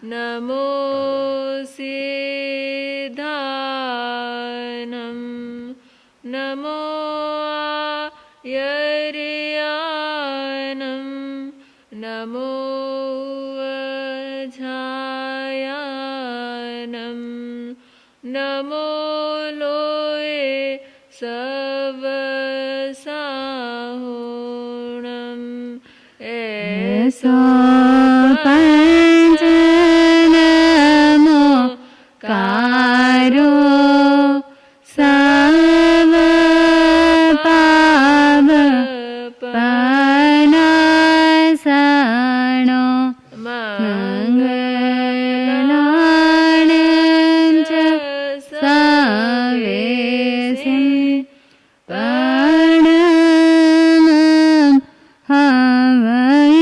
नमो सिद्धानं नमो आयर्यानं नमो वज्रायानं नमो लोये सवसाहुणं ऐसो पंचनमो कारो सब पाव पनासनो मंगलानं च सवेसिं प्रणमं हवै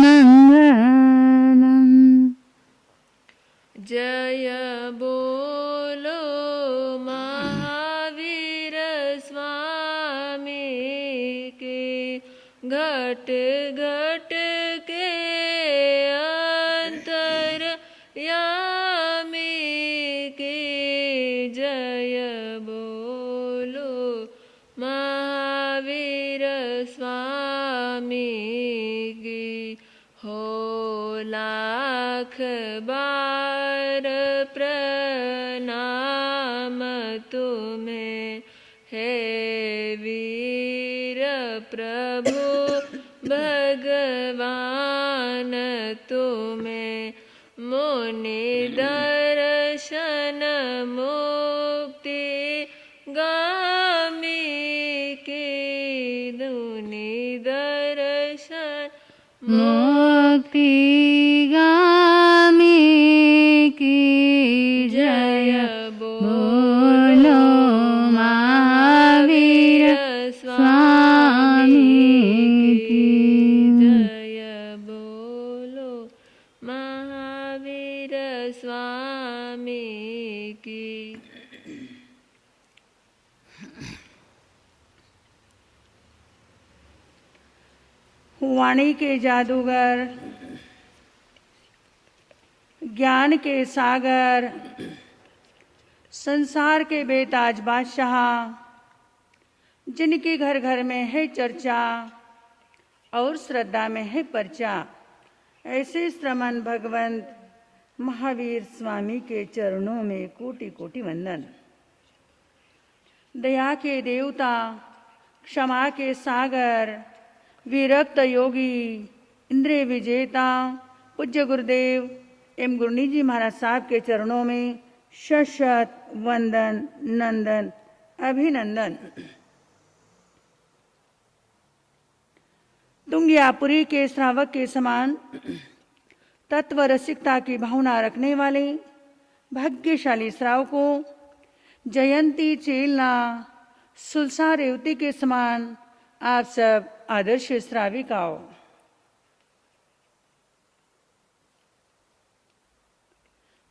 मंगलम्। जय बोलो महावीर स्वामी के घट घट के अंतर यामी के जय बोलो महावीर स्वामी की हो लाख बार प्रणाम तुम्हें हे वीर प्रभु भगवान तुम्हें मुनि दर्शन मुक्ति गामी की दुनि दर्शन मुक्तिगामी की जय बोलो महावीर स्वामी की जय बोलो महावीर स्वामी की। वाणी के जादूगर, ज्ञान के सागर, संसार के बेताज बादशाह, जिनकी घर घर में है चर्चा और श्रद्धा में है पर्चा, ऐसे श्रमण भगवंत महावीर स्वामी के चरणों में कोटि कोटि वंदन। दया के देवता, क्षमा के सागर, विरक्त योगी, इंद्रिय विजेता पूज्य गुरुदेव एम गुरनी जी महाराज साहब के चरणों में शत वंदन नंदन अभिनंदन। दुंगियापुरी के श्रावक के समान तत्व रसिकता की भावना रखने वाले भाग्यशाली श्रावकों, जयंती चेलना सुलसा रेवती के समान आप सब आदर्श श्राविकाओं,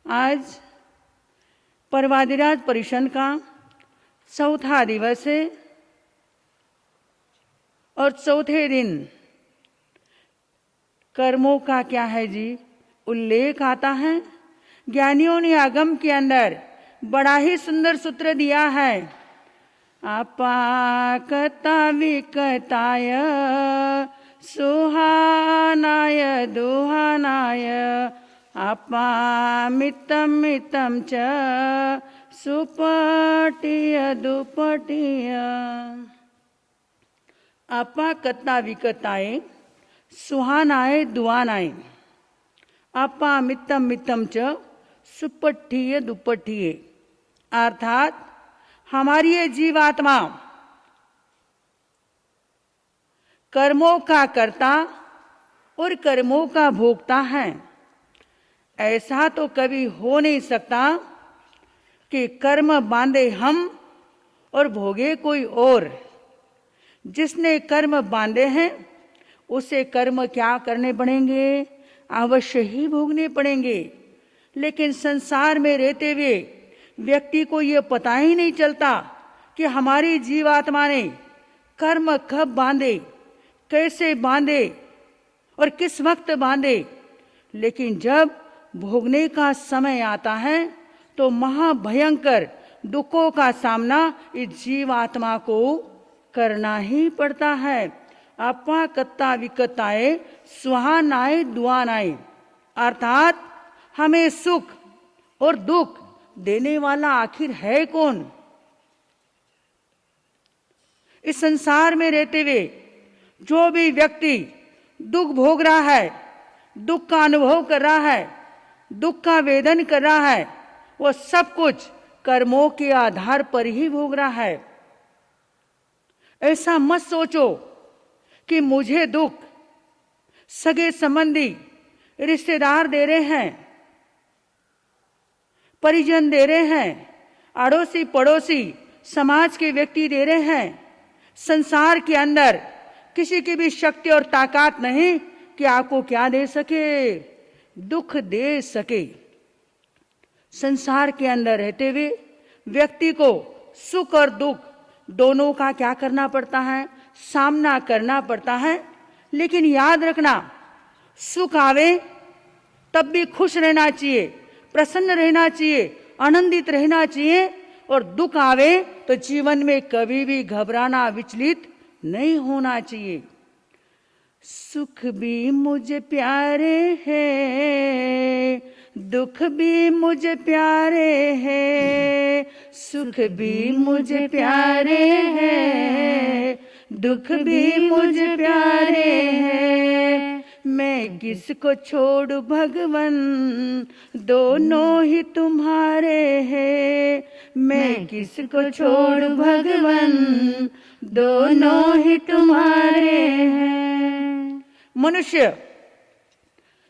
आज परवादिराज परिषद का चौथा दिवस है और चौथे दिन कर्मों का क्या है जी उल्लेख आता है। ज्ञानियों ने आगम के अंदर बड़ा ही सुंदर सूत्र दिया है। अपाकता विकताय सुहानाय दुहानाय अपामितं मितं च सुपटीय दुपटीय। अपाकता विकताय सुहानाय दुहानाय अपामितं मितं च सुपटीय दुपटीय। अर्थात हमारी ये जीवात्मा कर्मों का कर्ता और कर्मों का भोगता है। ऐसा तो कभी हो नहीं सकता कि कर्म बांधे हम और भोगे कोई और। जिसने कर्म बांधे हैं उसे कर्म क्या करने पड़ेंगे, अवश्य ही भोगने पड़ेंगे। लेकिन संसार में रहते हुए व्यक्ति को ये पता ही नहीं चलता कि हमारी जीवात्मा ने कर्म कब बांधे, कैसे बांधे और किस वक्त बांधे। लेकिन जब भोगने का समय आता है तो महाभयंकर दुखों का सामना इस जीवात्मा को करना ही पड़ता है। अपा कत्ता विकताए स्वाहानाय दुआनाय, अर्थात हमें सुख और दुख देने वाला आखिर है कौन? इस संसार में रहते हुए जो भी व्यक्ति दुख भोग रहा है, दुख का अनुभव कर रहा है, दुख का वेदन कर रहा है, वो सब कुछ कर्मों के आधार पर ही भोग रहा है। ऐसा मत सोचो कि मुझे दुख सगे संबंधी रिश्तेदार दे रहे हैं, परिजन दे रहे हैं, अड़ोसी पड़ोसी समाज के व्यक्ति दे रहे हैं। संसार के अंदर किसी की भी शक्ति और ताकत नहीं कि आपको क्या दे सके, दुख दे सके। संसार के अंदर रहते हुए व्यक्ति को सुख और दुख दोनों का क्या करना पड़ता है? सामना करना पड़ता है। लेकिन याद रखना, सुख आवे तब भी खुश रहना चाहिए, प्रसन्न रहना चाहिए, आनंदित रहना चाहिए, और दुख आवे तो जीवन में कभी भी घबराना, विचलित नहीं होना चाहिए। सुख भी मुझे प्यारे हैं, दुख भी मुझे प्यारे हैं, सुख भी मुझे प्यारे हैं, दुख भी मुझे प्यारे हैं। मैं किसको छोड़ू भगवन, दोनों ही तुम्हारे हैं। मैं किसको छोड़ू भगवन, दोनों ही तुम्हारे हैं। मनुष्य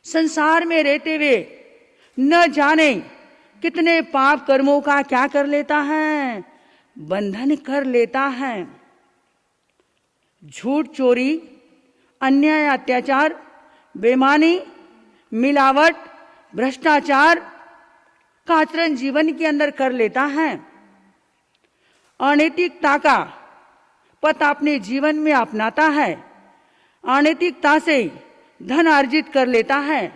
संसार में रहते हुए न जाने कितने पाप कर्मों का क्या कर लेता है, बंधन कर लेता है। झूठ, चोरी, अन्याय, अत्याचार, बेईमानी, मिलावट, भ्रष्टाचार का आचरण जीवन के अंदर कर लेता है। अनैतिकता का पथ अपने जीवन में अपनाता है। अनैतिकता से धन अर्जित कर लेता है।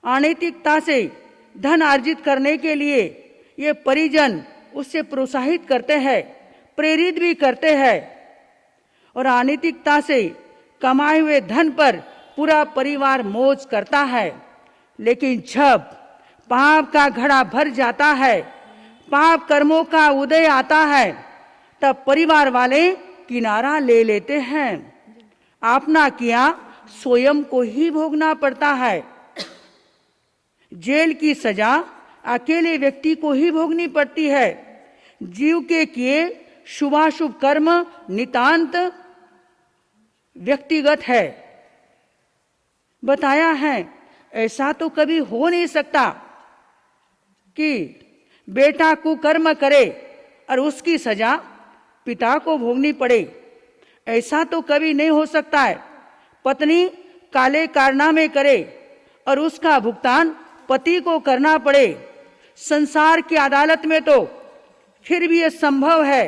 अनैतिकता से धन अर्जित करने के लिए ये परिजन उससे प्रोत्साहित करते हैं, प्रेरित भी करते हैं, और अनैतिकता से कमाए हुए धन पर पूरा परिवार मौज करता है। लेकिन जब पाप का घड़ा भर जाता है, पाप कर्मों का उदय आता है, तब परिवार वाले किनारा ले लेते हैं। आपना किया स्वयं को ही भोगना पड़ता है। जेल की सजा अकेले व्यक्ति को ही भोगनी पड़ती है। जीव के किए शुभाशुभ कर्म नितांत व्यक्तिगत है। बताया है, ऐसा तो कभी हो नहीं सकता कि बेटा कुकर्म करे और उसकी सजा पिता को भोगनी पड़े। ऐसा तो कभी नहीं हो सकता है। पत्नी काले कारनामे करे और उसका भुगतान पति को करना पड़े। संसार की अदालत में तो फिर भी यह संभव है।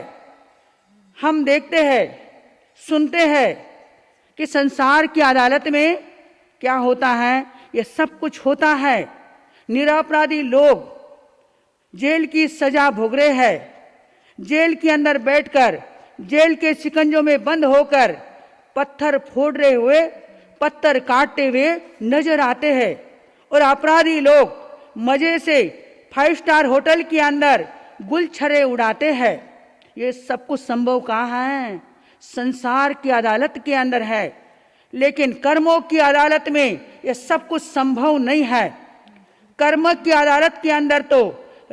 हम देखते हैं, सुनते हैं कि संसार की अदालत में क्या होता है, यह सब कुछ होता है। निरपराधी लोग जेल की सजा भोग रहे हैं। जेल के अंदर बैठकर, जेल के शिकंजों में बंद होकर पत्थर फोड़ रहे हुए, पत्थर काटते हुए नजर आते हैं। और अपराधी लोग मजे से 5 स्टार होटल के अंदर गुलछरे उड़ाते हैं। ये सब कुछ संभव कहाँ है? संसार की अदालत के अंदर है। लेकिन कर्मों की अदालत में यह सब कुछ संभव नहीं है। कर्म की अदालत के अंदर तो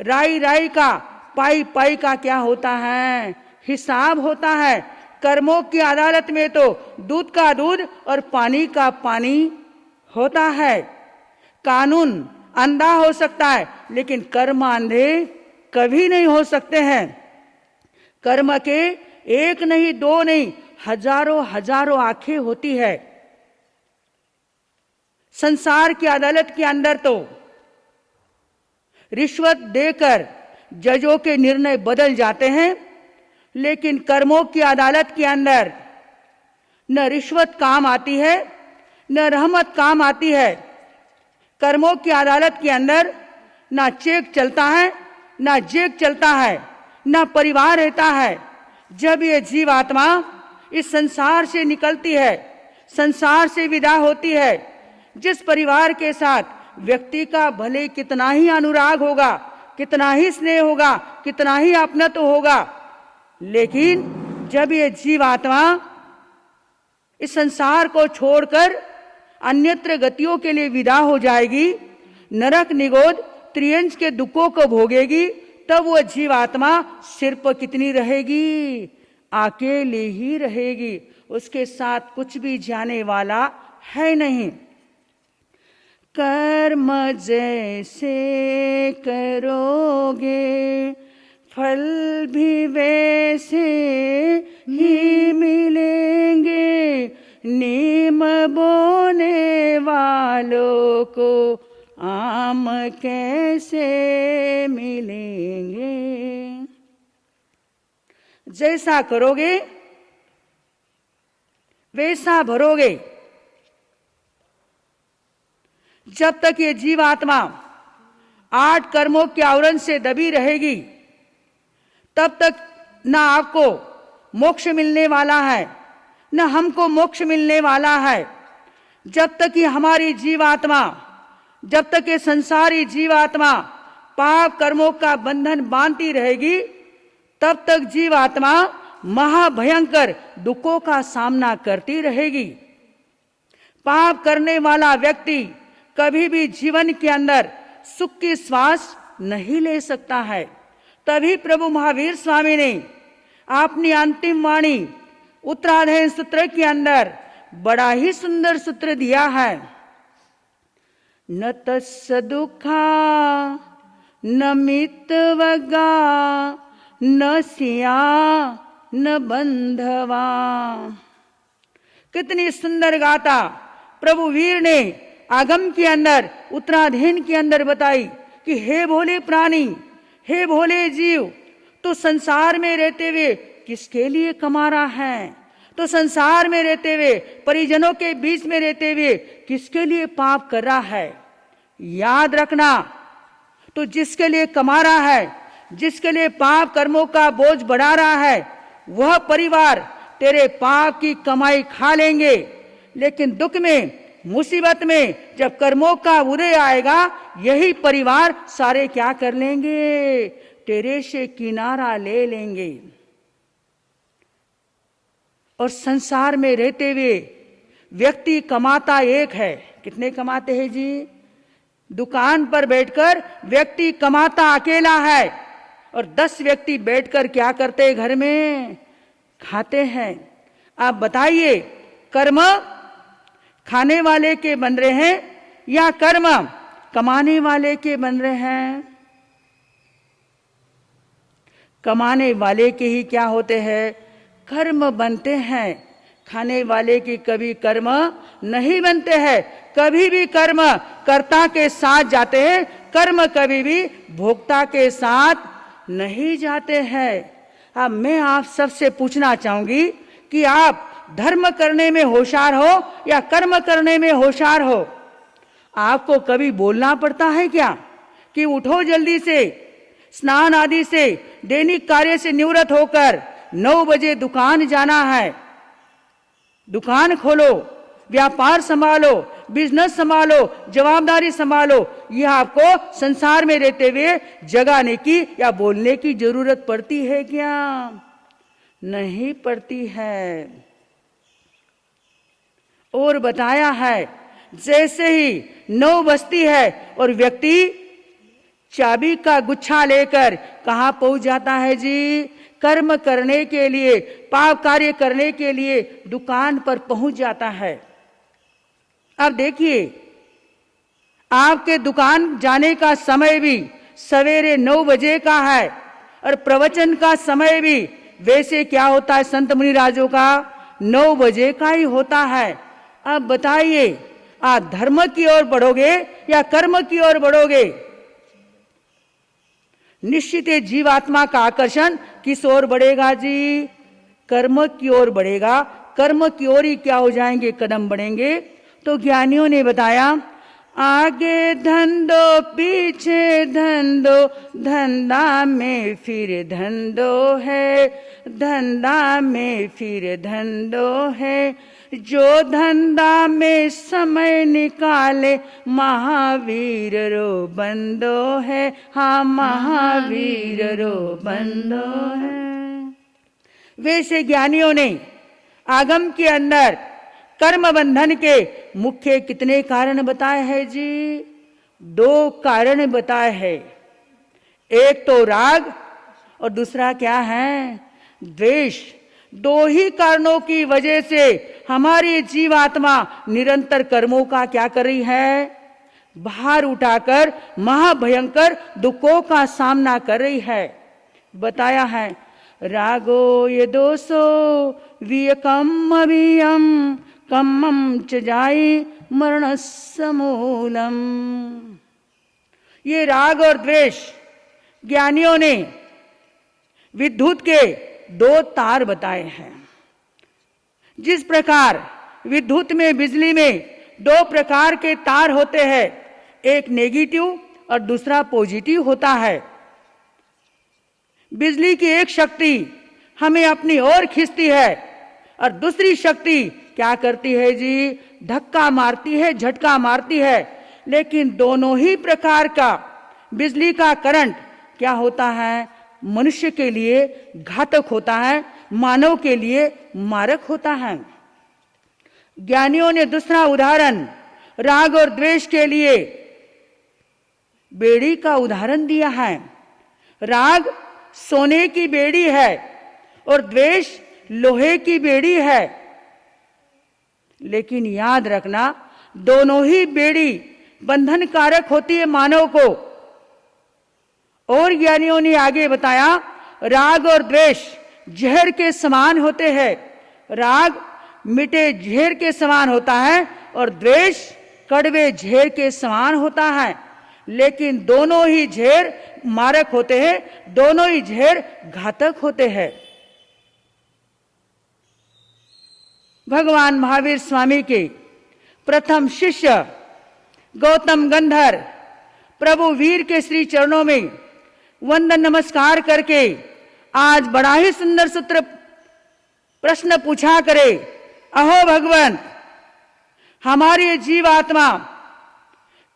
राई राई का, पाई पाई का क्या होता है, हिसाब होता है। कर्मों की अदालत में तो दूध का दूध और पानी का पानी होता है। कानून अंधा हो सकता है, लेकिन कर्म अंधे कभी नहीं हो सकते हैं। कर्म के एक नहीं, दो नहीं, हजारों हजारों आंखें होती है। संसार की अदालत के अंदर तो रिश्वत देकर जजों के निर्णय बदल जाते हैं, लेकिन कर्मों की अदालत के अंदर न रिश्वत काम आती है, न रहमत काम आती है। कर्मों की अदालत के अंदर ना चेक चलता है, ना जेक चलता है, ना परिवार रहता है। जब ये जीवात्मा इस संसार से निकलती है, संसार से विदा होती है, जिस परिवार के साथ व्यक्ति का भले कितना ही अनुराग होगा, कितना ही स्नेह होगा, कितना ही अपनत्व होगा, लेकिन जब ये जीवात्मा इस संसार को छोड़कर अन्यत्र गतियों के लिए विदा हो जाएगी, नरक निगोद त्रियंच के दुखों को भोगेगी, तब वो जीवात्मा सिर पर कितनी रहेगी? अकेले ही रहेगी, उसके साथ कुछ भी जाने वाला है नहीं। कर्म जैसे करोगे फल भी वैसे ही मिलेंगे, नीम बोने वालों को आम कैसे मिलेंगे। जैसा करोगे वैसा भरोगे। जब तक ये जीवात्मा 8 कर्मों के आवरण से दबी रहेगी, तब तक ना आपको मोक्ष मिलने वाला है, ना हमको मोक्ष मिलने वाला है। जब तक ये हमारी जीवात्मा, जब तक ये संसारी जीवात्मा पाप कर्मों का बंधन बांधती रहेगी, तब तक जीवात्मा महाभयंकर दुखों का सामना करती रहेगी। पाप करने वाला व्यक्ति कभी भी जीवन के अंदर सुख की श्वास नहीं ले सकता है। तभी प्रभु महावीर स्वामी ने अपनी अंतिम वाणी उत्तराधयन सूत्र के अंदर बड़ा ही सुंदर सूत्र दिया है। न तस्य दुखा न मितवगा न सिया न बंधवा। कितनी सुंदर गाथा प्रभु वीर ने आगम के अंदर, उत्तराधीन के अंदर बताई कि हे भोले प्राणी, हे भोले जीव, तो संसार में रहते हुए किसके लिए कमा रहा है? तो संसार में रहते हुए, परिजनों के बीच में रहते हुए किसके लिए पाप कर रहा है? याद रखना, तो जिसके लिए कमा रहा है, जिसके लिए पाप कर्मों का बोझ बढ़ा रहा है, वह परिवार तेरे पाप की कमाई खा लेंगे। लेकिन दुख में, मुसीबत में जब कर्मों का उदय आएगा, यही परिवार सारे क्या कर लेंगे? तेरे से किनारा ले लेंगे। और संसार में रहते हुए व्यक्ति कमाता एक है। कितने कमाते हैं जी? दुकान पर बैठकर व्यक्ति कमाता अकेला है, और 10 व्यक्ति बैठकर क्या करते हैं? घर में खाते हैं। आप बताइए, कर्म खाने वाले के बन रहे हैं या कर्म कमाने वाले के बन रहे हैं? कमाने वाले के ही क्या होते हैं? कर्म बनते हैं। खाने वाले की कभी कर्म नहीं बनते हैं। कभी भी कर्म कर्ता के साथ जाते हैं, कर्म कभी भी भोक्ता के साथ नहीं जाते हैं। अब मैं आप सबसे पूछना चाहूंगी कि आप धर्म करने में होशियार हो या कर्म करने में होशियार हो? आपको कभी बोलना पड़ता है क्या कि उठो जल्दी से, स्नान आदि से दैनिक कार्य से निवृत्त होकर 9 बजे दुकान जाना है, दुकान खोलो, व्यापार संभालो, बिजनेस संभालो, जवाबदारी संभालो? यह आपको संसार में रहते हुए जगाने की या बोलने की जरूरत पड़ती है क्या? नहीं पड़ती है। और बताया है, जैसे ही 9 बजती है और व्यक्ति चाबी का गुच्छा लेकर कहां पहुंच जाता है जी? कर्म करने के लिए, पाप कार्य करने के लिए दुकान पर पहुंच जाता है। अब देखिए, आपके दुकान जाने का समय भी सवेरे 9 बजे का है, और प्रवचन का समय भी वैसे क्या होता है? संत मुनि राजों का 9 बजे का ही होता है। अब बताइए, आप धर्म की ओर बढ़ोगे या कर्म की ओर बढ़ोगे? निश्चित है जीवात्मा का आकर्षण किस ओर बढ़ेगा जी? कर्म की ओर बढ़ेगा। कर्म की ओर ही क्या हो जाएंगे? कदम बढ़ेंगे। तो ज्ञानियों ने बताया, आगे धंधो पीछे धंधो, धंधा में फिर धंधो है, धंधा में फिर धंधो है। जो धंधा में समय निकाले महावीर रो बंदो है, हाँ महावीर रो बंदो है। वैसे ज्ञानियों ने आगम के अंदर कर्म बंधन के मुख्य कितने कारण बताए हैं जी? 2 कारण बताए हैं। एक तो राग और दूसरा क्या है? द्वेष। 2 ही कारणों की वजह से हमारी जीवात्मा निरंतर कर्मों का क्या कर रही है? भार उठाकर महाभयंकर दुखों का सामना कर रही है। बताया है, रागो ये दोषो वियकम अभियम कम्मम च जाई मरणस्य मूलम। ये राग और द्वेष ज्ञानियों ने विद्युत के 2 तार बताए हैं। जिस प्रकार विद्युत में, बिजली में 2 प्रकार के तार होते हैं, एक नेगेटिव और दूसरा पॉजिटिव होता है। बिजली की एक शक्ति हमें अपनी ओर खींचती है और दूसरी शक्ति क्या करती है जी? धक्का मारती है, झटका मारती है। लेकिन दोनों ही प्रकार का बिजली का करंट क्या होता है? मनुष्य के लिए घातक होता है, मानव के लिए मारक होता है। ज्ञानियों ने दूसरा उदाहरण राग और द्वेष के लिए बेड़ी का उदाहरण दिया है। राग सोने की बेड़ी है और द्वेष लोहे की बेड़ी है। लेकिन याद रखना, दोनों ही बेड़ी बंधन कारक होती है मानव को। और ज्ञानियों ने आगे बताया, राग और द्वेष जहर के समान होते हैं। राग मीठे जहर के समान होता है और द्वेष कड़वे जहर के समान होता है। लेकिन दोनों ही जहर मारक होते हैं, दोनों ही जहर घातक होते हैं। भगवान महावीर स्वामी के प्रथम शिष्य गौतम गंधर प्रभु वीर के श्री चरणों में वंदन नमस्कार करके आज बड़ा ही सुंदर सूत्र प्रश्न पूछा करे, अहो भगवान, हमारी जीवात्मा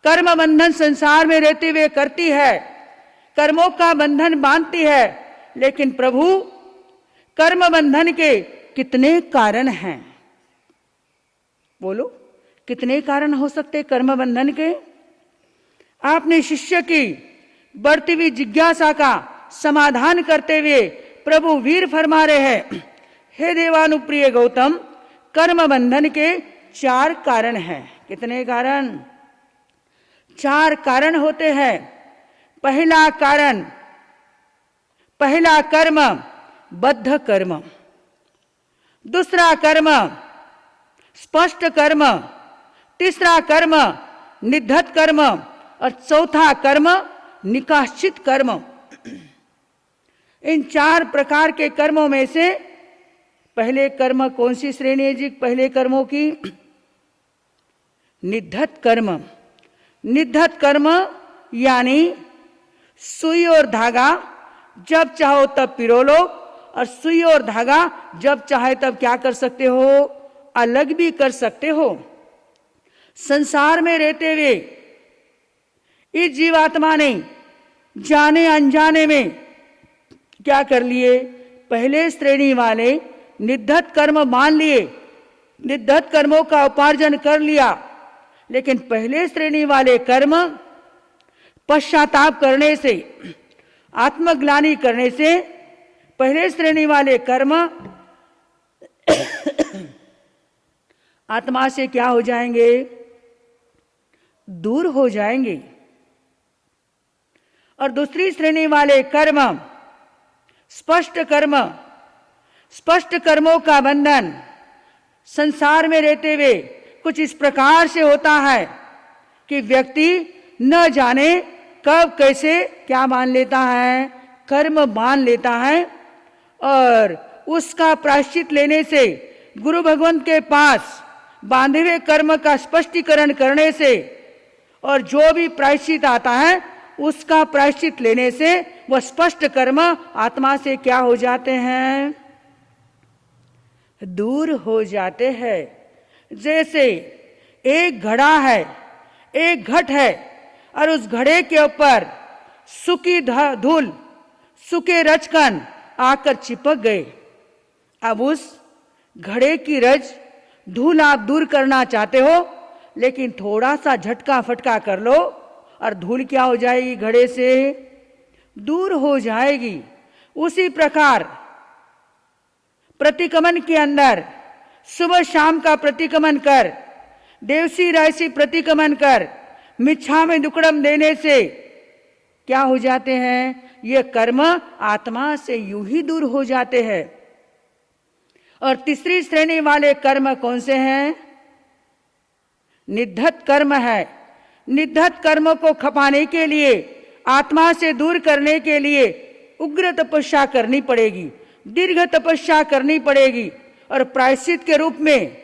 कर्म बंधन संसार में रहते हुए करती है, कर्मों का बंधन बांधती है। लेकिन प्रभु, कर्म बंधन के कितने कारण हैं? बोलो, कितने कारण हो सकते कर्म बंधन के? आपने शिष्य की बढ़ती हुई जिज्ञासा का समाधान करते हुए प्रभु वीर फरमा रहे हैं, हे देवानुप्रिय गौतम, कर्म बंधन के 4 कारण हैं। कितने कारण? 4 कारण होते हैं। पहला कारण, पहला कर्म बद्ध कर्म, दूसरा कर्म स्पष्ट कर्म, तीसरा कर्म निधत्त कर्म और चौथा कर्म निकाश्चित कर्म। इन 4 प्रकार के कर्मों में से पहले कर्म कौन सी श्रेणी है जी? पहले कर्मों की निधत्त कर्म। निधत्त कर्म यानी सुई और धागा जब चाहो तब पिरो लो, और सुई और धागा जब चाहे तब क्या कर सकते हो? अलग भी कर सकते हो। संसार में रहते हुए इस जीवात्मा ने जाने अनजाने में क्या कर लिए? पहले श्रेणी वाले निधत्त कर्म मान लिए, निधत्त कर्मों का उपार्जन कर लिया। लेकिन पहले श्रेणी वाले कर्म पश्चाताप करने से, आत्मग्लानि करने से, पहले श्रेणी वाले कर्म आत्मा से क्या हो जाएंगे? दूर हो जाएंगे। और दूसरी श्रेणी वाले कर्म स्पष्ट कर्म, स्पष्ट कर्मों का बंधन संसार में रहते हुए कुछ इस प्रकार से होता है कि व्यक्ति न जाने कब कैसे क्या मान लेता है? कर्म मान लेता है। और उसका प्रायश्चित लेने से, गुरु भगवंत के पास बांधे हुए कर्म का स्पष्टीकरण करने से और जो भी प्रायश्चित आता है उसका प्रायश्चित लेने से वह स्पष्ट कर्म आत्मा से क्या हो जाते हैं, दूर हो जाते हैं। जैसे एक घड़ा है, एक घट है, और उस घड़े के ऊपर सूखी धूल, सूखे रजकण आकर चिपक गए। अब उस घड़े की रज धूल आप दूर करना चाहते हो, लेकिन थोड़ा सा झटका फटका कर लो और धूल क्या हो जाएगी, घड़े से दूर हो जाएगी। उसी प्रकार प्रतिक्रमण के अंदर सुबह शाम का प्रतिक्रमण कर, देवसी रायसी प्रतिक्रमण कर, मिच्छामि दुक्कडम देने से क्या हो जाते हैं, ये कर्म आत्मा से यूं ही दूर हो जाते हैं। और तीसरी श्रेणी वाले कर्म कौन से हैं, निद्धत कर्म है। निद्धत कर्म को खपाने के लिए, आत्मा से दूर करने के लिए उग्र तपस्या करनी पड़ेगी, दीर्घ तपस्या करनी पड़ेगी। और प्रायश्चित के रूप में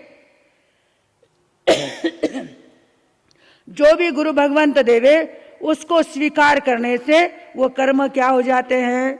जो भी गुरु भगवंत देवे उसको स्वीकार करने से वो कर्म क्या हो जाते हैं,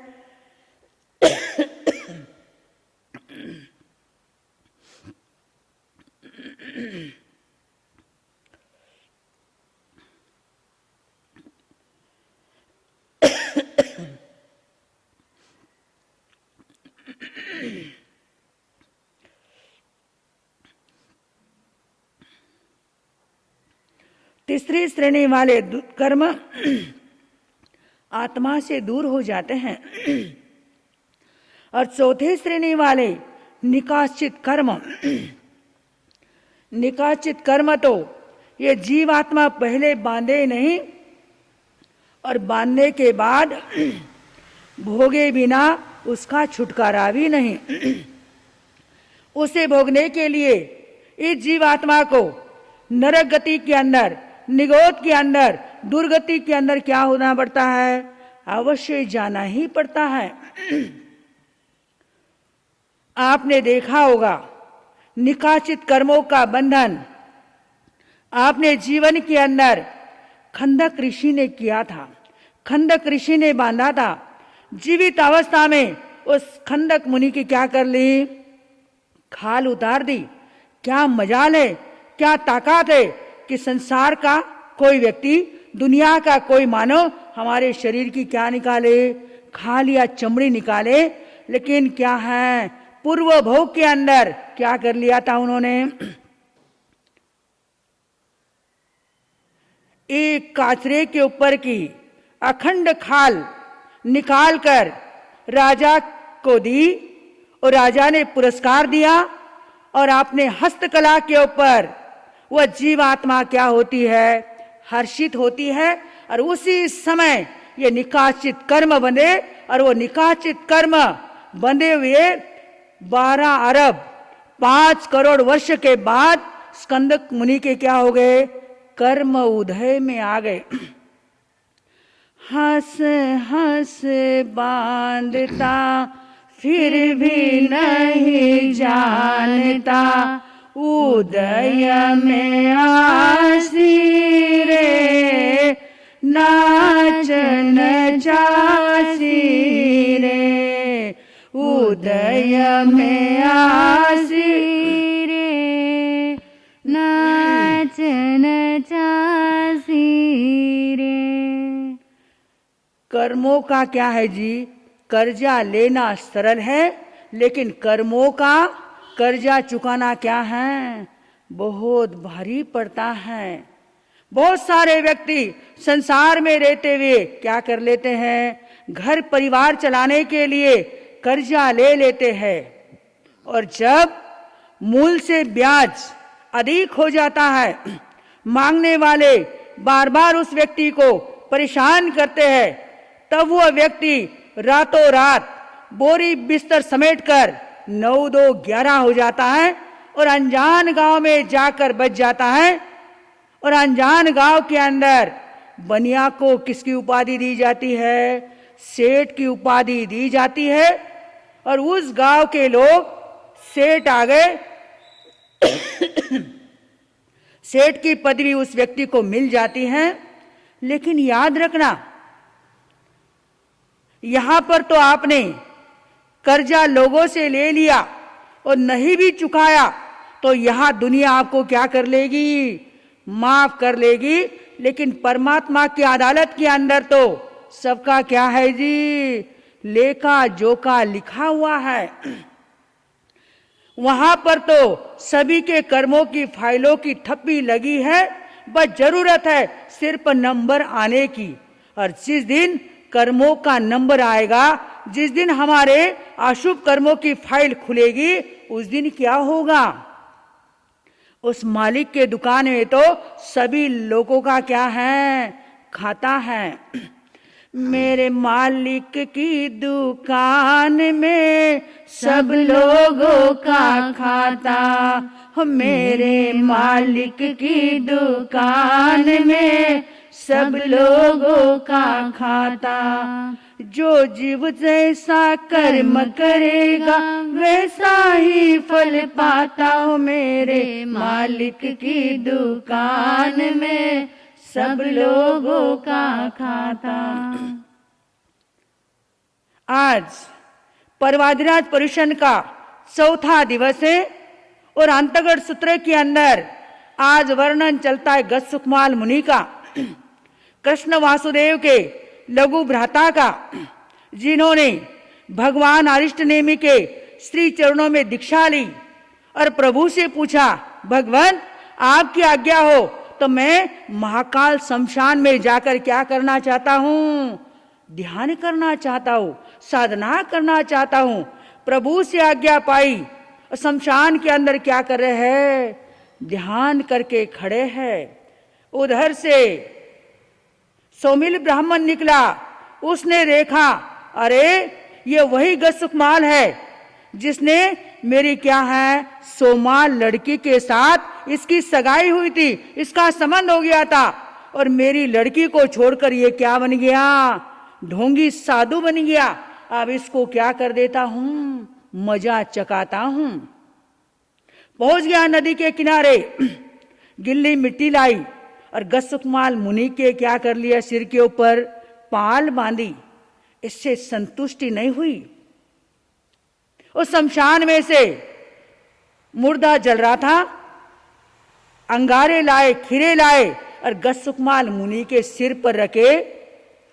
तीसरी श्रेणी वाले कर्म आत्मा से दूर हो जाते हैं। और चौथी श्रेणी वाले निकाचित कर्म, निकाचित कर्म तो ये जीवात्मा पहले बांधे नहीं और बांधने के बाद भोगे बिना उसका छुटकारा भी नहीं। उसे भोगने के लिए इस जीवात्मा को नरक गति के अंदर, निगोद के अंदर, दुर्गति के अंदर क्या होना पड़ता है, अवश्य जाना ही पड़ता है। आपने देखा होगा निकाचित कर्मों का बंधन आपने जीवन के अंदर खंदक ऋषि ने किया था, खंदक ऋषि ने बांधा था। जीवित अवस्था में उस खंदक मुनि की क्या कर ली, खाल उतार दी। क्या मजाल है, क्या ताकत है कि संसार का कोई व्यक्ति, दुनिया का कोई मानव हमारे शरीर की क्या निकाले, खाल या चमड़ी निकाले। लेकिन क्या है, पूर्व भोग के अंदर क्या कर लिया था उन्होंने, एक काचरे के ऊपर की अखंड खाल निकालकर राजा को दी और राजा ने पुरस्कार दिया। और आपने हस्तकला के ऊपर वह जीवात्मा क्या होती है, हर्षित होती है। और उसी समय ये निकाचित कर्म बंधे, और वो निकाचित कर्म बंधे हुए 12 अरब 5 करोड़ वर्ष के बाद स्कंदक मुनि के क्या हो गए, कर्म उदय में आ गए। हंस हंस बांधता फिर भी नहीं जानता, उदय में आसी रे नाचन चासी रे, उदय में आसी रे नाचन चासी रे। कर्मों का क्या है जी, कर्जा लेना सरल है, लेकिन कर्मों का कर्जा चुकाना क्या है, बहुत भारी पड़ता है। बहुत सारे व्यक्ति संसार में रहते हुए क्या कर लेते हैं, घर परिवार चलाने के लिए कर्जा ले लेते हैं। और जब मूल से ब्याज अधिक हो जाता है, मांगने वाले बार बार उस व्यक्ति को परेशान करते हैं, तब वह व्यक्ति रातों रात बोरी बिस्तर समेटकर 9-2-11 हो जाता है और अनजान गांव में जाकर बच जाता है। और अनजान गांव के अंदर बनिया को किसकी उपाधि दी जाती है, सेठ की उपाधि दी जाती है। और उस गांव के लोग सेठ आ गए, सेठ की पदवी उस व्यक्ति को मिल जाती है, लेकिन याद रखना, यहां पर तो आपने कर्जा लोगों से ले लिया और नहीं भी चुकाया तो यहां दुनिया आपको क्या कर लेगी? माफ कर लेगी। लेकिन परमात्मा की अदालत के अंदर तो सबका क्या है जी? लेखा जोखा लिखा हुआ है। वहां पर तो सभी के कर्मों की फाइलों की ठप्पी लगी है, बस जरूरत है सिर्फ नंबर आने की। और जिस दिन कर्मों का नंबर आएगा, जिस दिन हमारे अशुभ कर्मों की फाइल खुलेगी, उस दिन क्या होगा? उस मालिक के दुकान में तो सभी लोगों का क्या है? खाता है। मेरे मालिक की दुकान में सब लोगों का खाता, मेरे मालिक की दुकान में सब लोगों का खाता। जो जीव जैसा कर्म करेगा वैसा ही फल पाता हो, मेरे मालिक की दुकान में सब लोगों का खाता। आज परवादिराज पर्युषण का चौथा दिवस है और अंतर्गत सूत्र के अंदर आज वर्णन चलता है गजसुखमाल मुनि का, कृष्ण वासुदेव के लघु भ्राता का, जिन्होंने भगवान अरिष्ट नेमि के श्री चरणों में दीक्षा ली और प्रभु से पूछा, भगवान आपकी आज्ञा हो तो मैं महाकाल शमशान में जाकर क्या करना चाहता हूं? ध्यान करना चाहता हूं, साधना करना चाहता हूं। प्रभु से आज्ञा पाई और शमशान के अंदर क्या कर रहे हैं? ध्यान करके खड़े हैं। उधर से सौमिल ब्राह्मण निकला, उसने देखा, अरे ये वही गजसुखमाल है जिसने मेरी क्या है सोमाल लड़की के साथ इसकी सगाई हुई थी, इसका संबंध हो गया था, और मेरी लड़की को छोड़कर ये क्या बन गया? ढोंगी साधु बन गया। अब इसको क्या कर देता हूं? मजा चकाता हूं। पहुंच गया नदी के किनारे, गिल्ली मिट्टी लाई और गजसुखमाल मुनि के क्या कर लिया? सिर के ऊपर पाल बांधी। इससे संतुष्टि नहीं हुई। उस शमशान में से मुर्दा जल रहा था, अंगारे लाए, खीरे लाए और गजसुखमाल मुनि के सिर पर रखे,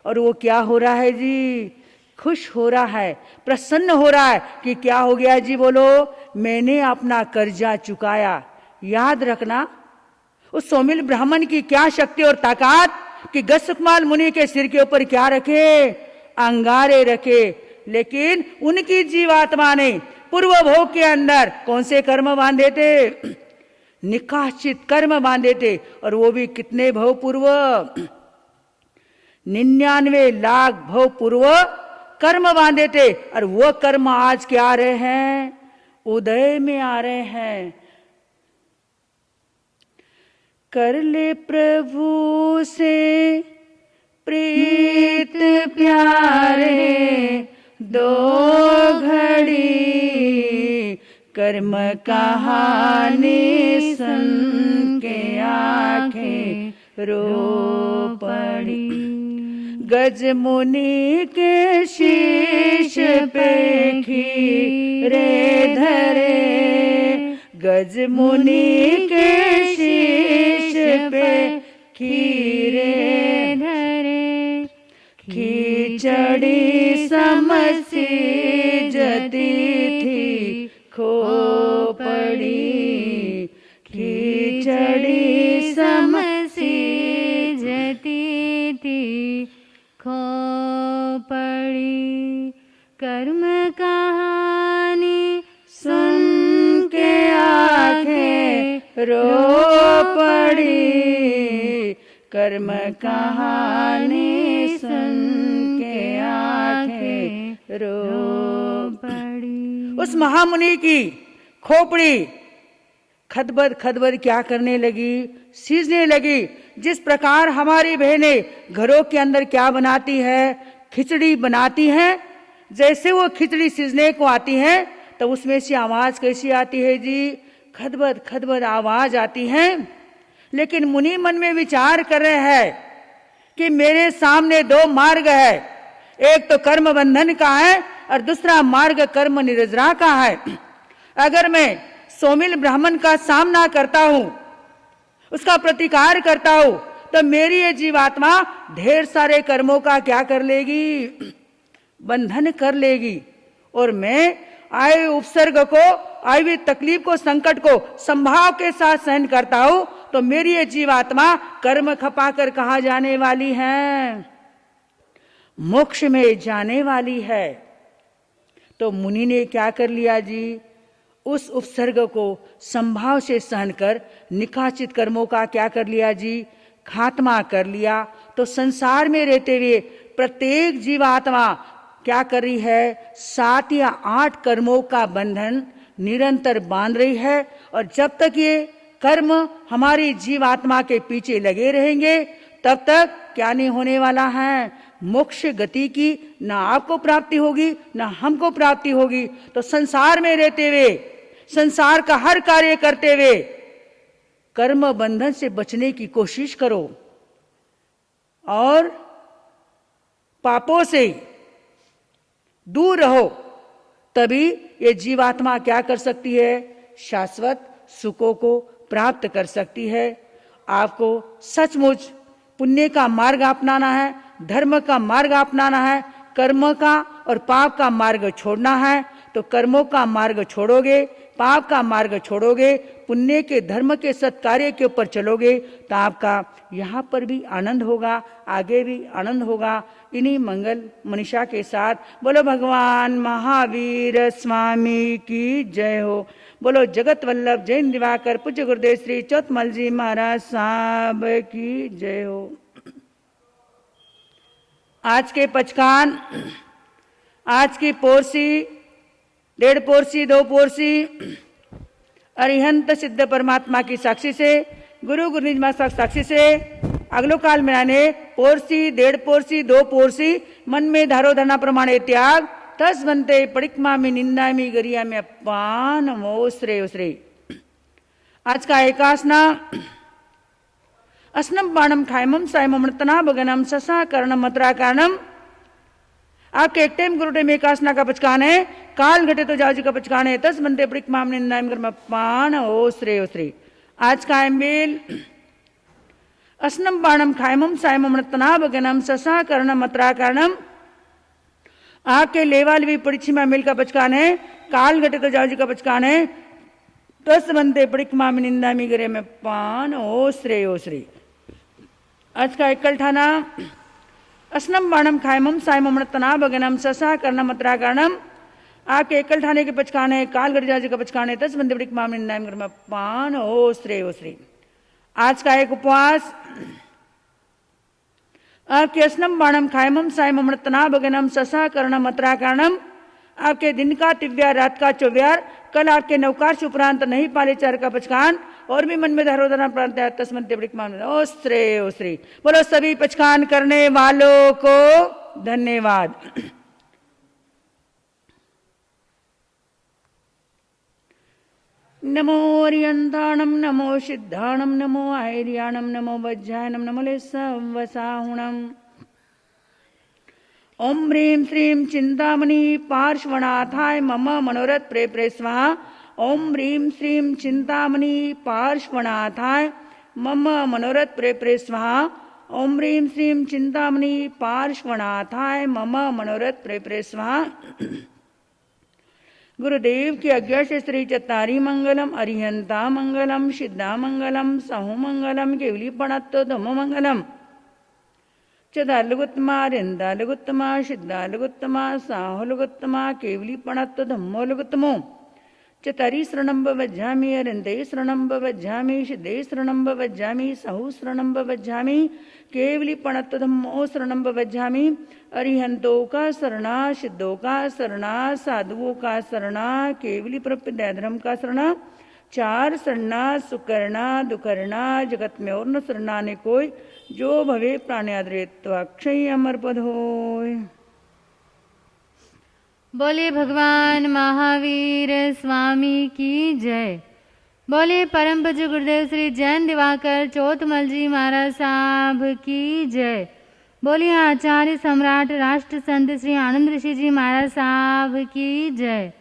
और वो क्या हो रहा है जी? खुश हो रहा है, प्रसन्न हो रहा है कि क्या हो गया जी? बोलो, मैंने अपना कर्जा चुकाया। याद रखना, उस सौमिल ब्राह्मण की क्या शक्ति और ताकत कि गजसुखमाल मुनि के सिर के ऊपर क्या रखे? अंगारे रखे। लेकिन उनकी जीवात्मा ने पूर्व भोग के अंदर कौन से कर्म बांधे थे? निकाचित कर्म बांधे थे, और वो भी कितने भव पूर्व? 99 लाख भव पूर्व कर्म बांधे थे। और वो कर्म आज क्या आ रहे हैं? उदय में आ रहे हैं। कर ले प्रभु से प्रीत प्यारे, दो घड़ी कर्म कहानी सुन के आंखें रो पड़ी। गज मुनि के शीश पे खीरे धरे, गज मुनि के शीश पे खीरे धरे। खिचड़ी समसी जती थी खो पड़ी, खिचड़ी समसी जती थी खो पड़ी। कर्म कहानी सुन के आंखें रो पड़ी, कर्म कहानी सुन के आंखें रो पड़ी। उस महामुनि की खोपड़ी खदबद खदबद क्या करने लगी? सीजने लगी। जिस प्रकार हमारी बहनें घरों के अंदर क्या बनाती है? खिचड़ी बनाती हैं। जैसे वो खिचड़ी सीजने को आती है तो उसमें से आवाज कैसी आती है जी? खदबद खदबद आवाज आती है। लेकिन मुनि मन में विचार कर रहे हैं कि मेरे सामने दो मार्ग है, एक तो कर्म बंधन का है और दूसरा मार्ग कर्म निरजरा का है। अगर मैं सोमिल ब्राह्मण का सामना करता हूं, उसका प्रतिकार करता हूं, तो मेरी ये जीवात्मा ढेर सारे कर्मों का क्या कर लेगी, बंधन कर लेगी। और मैं आए उपसर्ग को, आई हुई तकलीफ को, संकट को संभाव के साथ सहन करता हूं, तो मेरी ये जीवात्मा कर्म खपाकर कहां जाने वाली है, मोक्ष में जाने वाली है। तो मुनि ने क्या कर लिया जी, उस उपसर्ग को संभाव से सहन कर निकाचित कर्मों का क्या कर लिया जी, खात्मा कर लिया। तो संसार में रहते हुए प्रत्येक जीवात्मा क्या कर रही है, 7 या 8 कर्मों का बंधन निरंतर बांध रही है। और जब तक ये कर्म हमारी जीवात्मा के पीछे लगे रहेंगे, तब तक क्या नहीं होने वाला है, मोक्ष गति की ना आपको प्राप्ति होगी ना हमको प्राप्ति होगी। तो संसार में रहते हुए, संसार का हर कार्य करते हुए कर्म बंधन से बचने की कोशिश करो और पापों से दूर रहो, तभी ये जीवात्मा क्या कर सकती है, शाश्वत सुखों को प्राप्त कर सकती है। आपको सचमुच पुण्य का मार्ग अपनाना है, धर्म का मार्ग अपनाना है, कर्म का और पाप का मार्ग छोड़ना है। तो कर्मों का मार्ग छोड़ोगे, पाप का मार्ग छोड़ोगे, पुण्य के धर्म के सत्कार्य के ऊपर चलोगे, तो आपका यहाँ पर भी आनंद होगा, आगे भी आनंद होगा। इन्हीं मंगल मनीषा के साथ बोलो भगवान महावीर स्वामी की जय हो। बोलो जगत वल्लभ जैन दिवाकर पूज्य गुरुदेव श्री चौथमल जी महाराज साहब की जय हो। आज के पचकान, आज की पोरसी, 1.5 पोरसी, 2 पोरसी अरिहंत सिद्ध परमात्मा की साक्षी से, गुरु गुरु निज महाराज साक्षी से अगलो काल में आने पोरसी, 1.5 पोरसी, 2 पोरसी मन में धारो धरना प्रमाणे त्याग तस बनते पड़िकमा में निंदा में गरिया में अपान मोसरे उसरे। आज का एकासना असनम बाणम खायमम सायमम नतना बगनम ससा कर्णम मत्रा कारणम। आपके एक टाइम गुरु टाइम एकासना का पचकान है, काल घटे तो जाजी का पचकान है, तस बनते पड़िकमा में निंदा में गरिया में अपान ओसरे उसरे। आज का एम्बिल असनम बाणम खायमम सायमम नतना बगनम ससा कर्णम मत्रा कारणम। आपके लेवाल भी परिचिमा मिल का पचकान है, काल घटे तो जाजी का पचकान है, तस बनते पड़िकमा में निंदा में गिरे में पान ओसरे ओसरे। आज का एकल ठाना असनम बाणम खायमम सायमम तना बगनम ससा कर्णम मत्रा कारणम। आपके एकल ठाने के पचकान है, काल घटे जाजी का पचकान है, तस बनते पड़िकमा में निंदा में गिरे में पान ओसरे ओसरे। आज का एक उपवास आपके असनम बाणम खायमम सायमम तना बगनम ससा कर्णम मत्रा कारणम। आपके दिन का तिव्यार, रात का चौव्यार, कल आपके नवकाश उपरांत नहीं पाले चार का पचकान और भी मन में धारोधना प्रांत तस्मत ओस्त्रे ओस्त्री। बोलो सभी पचकान करने वालों को धन्यवाद। नमो अरियंताणम, नमो सिद्धाणम, नमो आयर्याणम, नमो वज्रायणम, नमो लेसवसाहुणम। ओम ह्रीं श्रीं चिंतामणि पार्श्वनाथाय मम मनोरथ प्रे प्रे स्वाहा। ओम ह्रीं श्रीं चिंतामणि पार्श्वनाथाय मम मनोरथ प्रे प्रे स्वाहा। ओम ह्रीं श्रीं चिंतामणि पार्श्वनाथाय मम मनोरथ प्रे प्रे स्वाहा। गुरुदेव की आज्ञा से श्री चत्तारी मंगलम, अरिहंता मंगलम, सिद्धा मंगलम, सहु मंगलम, केवली पणत्तो धम्मो मंगलम। चदालुगुत्तमा, रिंदालुगुत्तमा, सिद्धालुगुत्तमा, साहुलुगुत्तमा, केवली पणत्तो धम्मो लुगुत्तमो। चतरी शरणं वज्जामि, अरिंदे शरणं वज्जामि, सिद्धे शरणं वज्जामि, सहु शरणं वज्जामि, केवली पणत्तो धम्मो शरणं वज्जामि। अरिहंतों का शरणा, सिद्धों का शरणा, साधुओं का शरणा, केवली प्रपद्या धर्म का शरणा। चार शरणा सुकरणा दुकरणा, जगत में और न शरणा ने कोई, जो भवे प्राण्याद्रेत्वाक्षय अमर पद होय। बोले भगवान महावीर स्वामी की जय। बोले परम पूज्य गुरुदेव श्री जैन दिवाकर चौथमल जी महाराज साहब की जय। बोलिए आचार्य सम्राट राष्ट्र संत श्री आनंद ऋषि जी महाराज साहब की जय।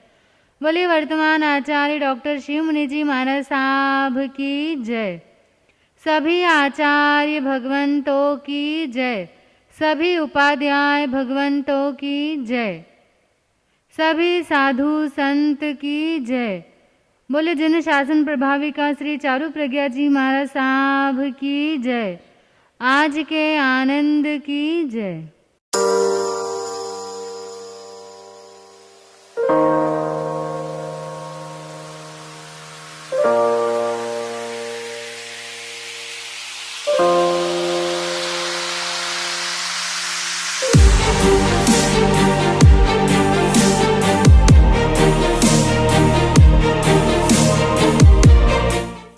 बोलिए वर्तमान आचार्य डॉक्टर शिव मुनि जी महाराज साहब की जय। सभी आचार्य भगवंतों की जय। सभी उपाध्याय भगवंतों की जय। सभी साधु संत की जय। बोले जन शासन प्रभाविका श्री चारु प्रज्ञा जी महाराज साहब की जय। आज के आनंद की जय।